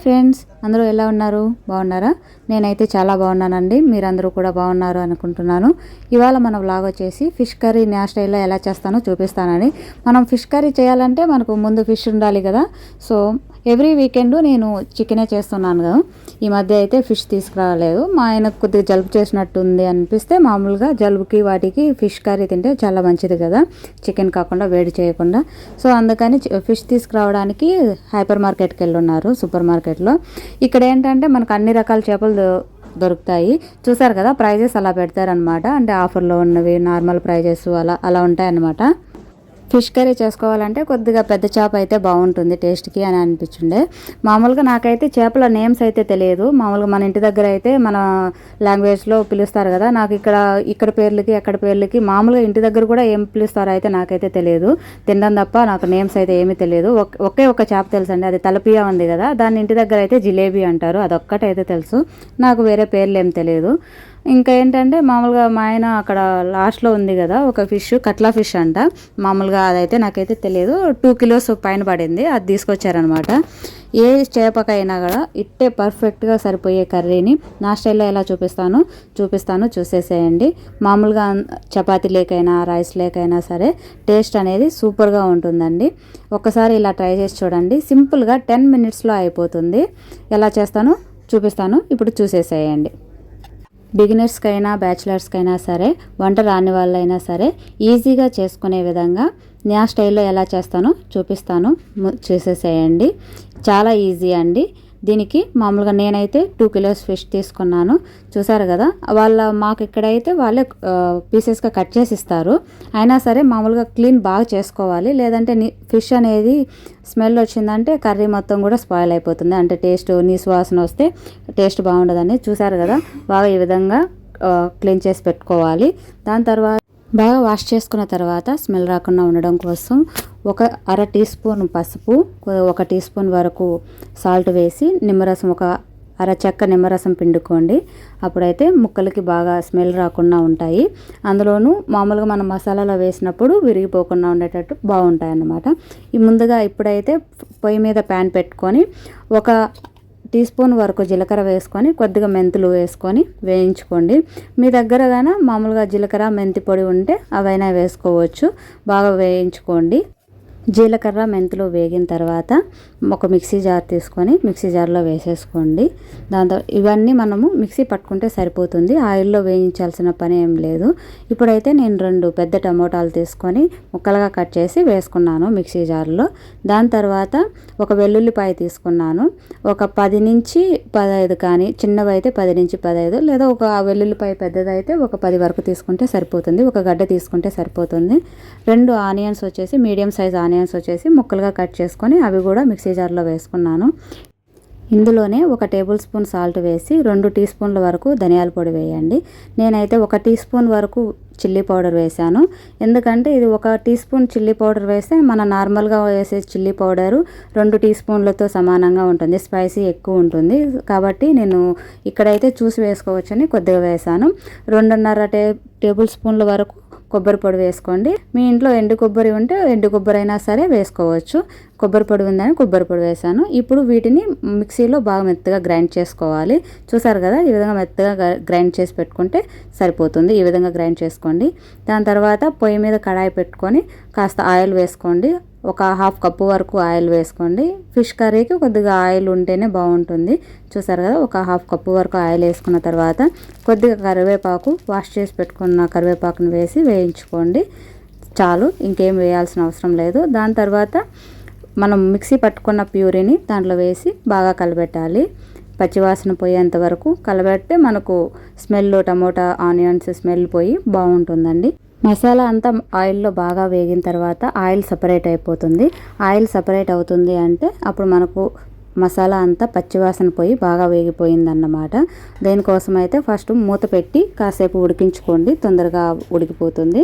Friends, అందరూ ఎలా ఉన్నారు? బాగున్నారా? నేనైతే చాలా బాగున్నానండి. మీరందరూ కూడా బాగున్నారు అనుకుంటున్నాను. ఇవాళ మన వ్లాగ్ వచ్చేసి ఫిష్ కర్రీ నా స్టైల్లో ఎలా చేస్తానో చూపిస్తానని. మనం ఫిష్ కర్రీ చేయాలంటే మనకు ముందు ఫిష్ ఉండాలి కదా. సో ఎవ్రీ వీకెండ్ నేను చికెనే చేస్తున్నాను కదా. ఈ మధ్య అయితే ఫిష్ తీసుకురాలేదు. మా ఆయనకు కొద్దిగా జలుబు చేసినట్టుంది అనిపిస్తే మామూలుగా జలుబుకి వాటికి ఫిష్ కర్రీ తింటే చాలా మంచిది కదా, చికెన్ కాకుండా వేడి చేయకుండా. సో అందుకని ఫిష్ తీసుకురావడానికి హైపర్ మార్కెట్కి వెళ్ళున్నారు, సూపర్ మార్కెట్లో. ఇక్కడ ఏంటంటే మనకు అన్ని రకాల చేపలు దొరుకుతాయి. చూసారు కదా, ప్రైజెస్ అలా పెడతారనమాట. అంటే ఆఫర్లో ఉన్నవి, నార్మల్ ప్రైజెస్ అలా అలా ఉంటాయన్నమాట. ఫిష్ కర్రీ చేసుకోవాలంటే కొద్దిగా పెద్ద చేప అయితే బాగుంటుంది టేస్ట్కి అని అనిపించిండే. మామూలుగా నాకైతే చేపల నేమ్స్ అయితే తెలియదు. మామూలుగా మన ఇంటి దగ్గర అయితే మన లాంగ్వేజ్లో పిలుస్తారు కదా. నాకు ఇక్కడ పేర్లకి అక్కడ పేర్లకి మామూలుగా ఇంటి దగ్గర కూడా ఏం పిలుస్తారో అయితే నాకైతే తెలియదు. తినడం తప్ప నాకు నేమ్స్ అయితే ఏమీ తెలియదు. ఒకే ఒక చేప తెలుసు అండి, అది తలపియా ఉంది కదా, దాన్ని ఇంటి దగ్గర అయితే జిలేబీ అంటారు. అదొక్కటైతే తెలుసు, నాకు వేరే పేర్లు ఏం తెలియదు. ఇంకా ఏంటంటే మామూలుగా మా ఆయన అక్కడ లాస్ట్లో ఉంది కదా ఒక ఫిష్, కట్లా ఫిష్ అంట. మామూలుగా అదైతే నాకైతే తెలియదు. 2 kilos పైన పడింది, అది తీసుకొచ్చారనమాట. ఏ చేపకైనా కూడా ఇట్టే పర్ఫెక్ట్గా సరిపోయే కర్రీని నా స్టైల్లో ఎలా చూపిస్తాను చూసేసేయండి. మామూలుగా చపాతీ లేకైనా రైస్ లేకైనా సరే టేస్ట్ అనేది సూపర్గా ఉంటుందండి. ఒకసారి ఇలా ట్రై చేసి చూడండి. సింపుల్గా 10 minutesలో అయిపోతుంది. ఎలా చేస్తానో చూపిస్తాను, ఇప్పుడు చూసేసేయండి. బిగినర్స్కైనా బ్యాచిలర్స్కైనా సరే, వంట రాని వాళ్ళైనా సరే ఈజీగా చేసుకునే విధంగా నా స్టైల్లో ఎలా చేస్తానో చూసేసేయండి. చాలా ఈజీ అండి. దీనికి మామూలుగా నేనైతే 2 kilos ఫిష్ తీసుకున్నాను. చూసారు కదా, మాకు ఇక్కడైతే వాళ్ళే పీసెస్గా కట్ చేసి ఇస్తారు. అయినా సరే మామూలుగా క్లీన్ బాగా చేసుకోవాలి, లేదంటే ఫిష్ అనేది స్మెల్ వచ్చిందంటే కర్రీ మొత్తం కూడా స్పాయిల్ అయిపోతుంది. అంటే నీసు వాసన వస్తే టేస్ట్ బాగుండదని. చూసారు కదా, బాగా ఈ విధంగా క్లీన్ చేసి పెట్టుకోవాలి. దాని తర్వాత బాగా వాష్ చేసుకున్న తర్వాత స్మెల్ రాకుండా ఉండడం కోసం ఒక 1/2 teaspoon పసుపు, 1 teaspoon వరకు సాల్ట్ వేసి నిమ్మరసం, ఒక చెక్క నిమ్మరసం పిండుకోండి. అప్పుడైతే ముక్కలకి బాగా స్మెల్ రాకుండా ఉంటాయి. అందులోనూ మామూలుగా మనం మసాలాలో వేసినప్పుడు విరిగిపోకుండా ఉండేటట్టు బాగుంటాయి అన్నమాట. ఇప్పుడైతే పొయ్యి మీద ప్యాన్ పెట్టుకొని 1 teaspoon వరకు జీలకర్ర వేసుకొని కొద్దిగా మెంతులు వేసుకొని వేయించుకోండి. మీ దగ్గర కానీ మామూలుగా జీలకర్ర మెంతి పొడి ఉంటే అవైనా వేసుకోవచ్చు. బాగా వేయించుకోండి. జీలకర్ర మెంతులు వేగిన తర్వాత ఒక మిక్సీ జార్ తీసుకొని మిక్సీ జార్లో వేసేసుకోండి. దాంతో ఇవన్నీ మనము మిక్సీ పట్టుకుంటే సరిపోతుంది, ఆయిల్లో వేయించాల్సిన పని ఏం లేదు. ఇప్పుడైతే నేను 2 పెద్ద టమోటాలు తీసుకొని ముక్కలుగా కట్ చేసి వేసుకున్నాను మిక్సీ జార్లో. దాని తర్వాత ఒక వెల్లుల్లిపాయ తీసుకున్నాను. ఒక 10 నుంచి 15 కానీ, చిన్నవైతే 10 నుంచి 15, లేదా ఒక వెల్లుల్లిపాయ పెద్దదైతే ఒక 10 వరకు తీసుకుంటే సరిపోతుంది. ఒక గడ్డ తీసుకుంటే సరిపోతుంది. 2 ఆనియన్స్ వచ్చేసి మీడియం సైజ్ ఆనియన్స్ వచ్చేసి ముక్కలుగా కట్ చేసుకొని అవి కూడా మిక్సీ జార్లో వేసుకున్నాను. ఇందులోనే 1 tablespoon సాల్ట్ వేసి 2 teaspoonల వరకు ధనియాల పొడి వేయండి. నేనైతే 1 teaspoon వరకు చిల్లీ పౌడర్ వేసాను. ఎందుకంటే ఇది 1 teaspoon చిల్లీ పౌడర్ వేస్తే మన నార్మల్గా వేసే చిల్లీ పౌడరు 2 teaspoonలతో సమానంగా ఉంటుంది, స్పైసీ ఎక్కువ ఉంటుంది. కాబట్టి నేను ఇక్కడైతే చూసి వేసుకోవచ్చని కొద్దిగా వేసాను. 2.5 tablespoonల వరకు కొబ్బరి పొడి వేసుకోండి. మీ ఇంట్లో ఎండు కొబ్బరి ఉంటే ఎండు కొబ్బరి అయినా సరే వేసుకోవచ్చు. కొబ్బరి పొడి ఉందని కొబ్బరి పొడి వేసాను. ఇప్పుడు వీటిని మిక్సీలో బాగా మెత్తగా గ్రైండ్ చేసుకోవాలి. చూసారు కదా, ఈ విధంగా మెత్తగా గ్రైండ్ చేసి పెట్టుకుంటే సరిపోతుంది. ఈ విధంగా గ్రైండ్ చేసుకోండి. దాని తర్వాత పొయ్యి మీద కడాయి పెట్టుకొని కాస్త ఆయిల్ వేసుకోండి. ఒక 1/2 cup వరకు ఆయిల్ వేసుకోండి. ఫిష్ కర్రీకి కొద్దిగా ఆయిల్ ఉంటేనే బాగుంటుంది. చూసారు కదా, ఒక 1/2 cup వరకు ఆయిల్ వేసుకున్న తర్వాత కొద్దిగా కరివేపాకు, వాష్ చేసి పెట్టుకున్న కరివేపాకును వేసి వేయించుకోండి. చాలు, ఇంకేం వేయాల్సిన అవసరం లేదు. దాని తర్వాత మనం మిక్సీ పట్టుకున్న ప్యూరీని దాంట్లో వేసి బాగా కలబెట్టాలి. పచ్చివాసన పోయేంత వరకు కలబెడితే మనకు స్మెల్, టమోటా ఆనియన్స్ స్మెల్ పోయి బాగుంటుందండి. మసాలా అంతా ఆయిల్లో బాగా వేగిన తర్వాత ఆయిల్ సపరేట్ అయిపోతుంది. ఆయిల్ సపరేట్ అవుతుంది అంటే అప్పుడు మనకు మసాలా అంతా పచ్చివాసన పోయి బాగా వేగిపోయిందన్నమాట. దేనికోసం అయితే ఫస్ట్ మూత పెట్టి కాసేపు ఉడికించుకోండి, తొందరగా ఉడికిపోతుంది.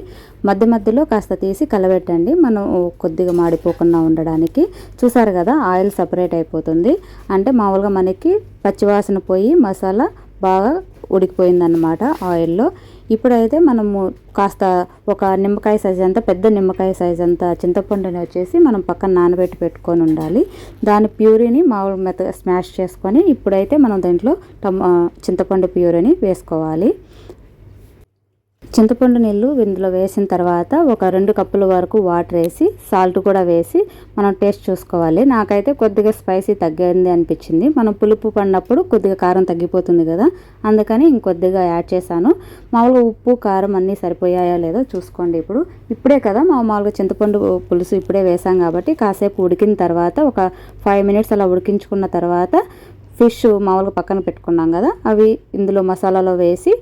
మధ్యలో కాస్త తీసి కలబెట్టండి, మనం కొద్దిగా మాడిపోకుండా ఉండడానికి. చూసారు కదా, ఆయిల్ సపరేట్ అయిపోతుంది అంటే మామూలుగా మనకి పచ్చివాసన పోయి మసాలా బాగా ఉడికిపోయిందన్నమాట ఆయిల్లో. ఇప్పుడైతే మనము కాస్త ఒక నిమ్మకాయ సైజ్ అంతా, పెద్ద నిమ్మకాయ సైజ్ అంతా చింతపండుని వచ్చేసి మనం పక్కన నానబెట్టి పెట్టుకొని ఉండాలి. దాని ప్యూరీని మామూలు మెత్తగా స్మాష్ చేసుకొని ఇప్పుడైతే మనం దాంట్లో చింతపండు ప్యూరీని వేసుకోవాలి. చింతపండు నీళ్ళు ఇందులో వేసిన తర్వాత ఒక 2 కప్పుల వరకు వాటర్ వేసి సాల్ట్ కూడా వేసి మనం టేస్ట్ చూసుకోవాలి. నాకైతే కొద్దిగా స్పైసీ తగ్గింది అనిపించింది. మనం పులుపు పడినప్పుడు కొద్దిగా కారం తగ్గిపోతుంది కదా, అందుకని ఇంకొద్దిగా యాడ్ చేశాను. మామూలుగా ఉప్పు కారం అన్నీ సరిపోయాయో లేదో చూసుకోండి. ఇప్పుడే కదా మామూలుగా చింతపండు పులుసు ఇప్పుడే వేసాం కాబట్టి కాసేపు ఉడికిన తర్వాత ఒక 5 మినిట్స్ అలా ఉడికించుకున్న తర్వాత ఫిష్ మామూలుగా పక్కన పెట్టుకున్నాం కదా, అవి ఇందులో మసాలాలో వేసి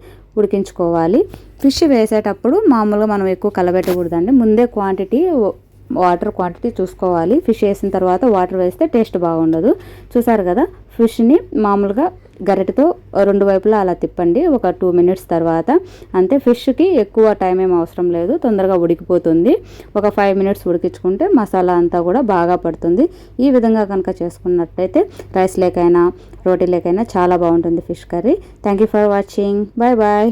ఉడికించుకోవాలి. ఫిష్ వేసేటప్పుడు మామూలుగా మనం ఎక్కువ కలబెట్టకూడదండి. ముందే వాటర్ క్వాంటిటీ చూసుకోవాలి. ఫిష్ వేసిన తర్వాత వాటర్ వేస్తే టేస్ట్ బాగుండదు. చూసారు కదా, ఫిష్ని మామూలుగా గరిటెతో 2 వైపులా అలా తిప్పండి ఒక 2 మినిట్స్ తర్వాత. అంతే, ఫిష్కి ఎక్కువ టైం ఏం అవసరం లేదు, తొందరగా ఉడికిపోతుంది. ఒక 5 మినిట్స్ ఉడికించుకుంటే మసాలా అంతా కూడా బాగా పడుతుంది. ఈ విధంగా కనుక చేసుకున్నట్టయితే రైస్ లేకైనా రోటీ లేకైనా చాలా బాగుంటుంది fish curry. Thank you for watching. Bye bye.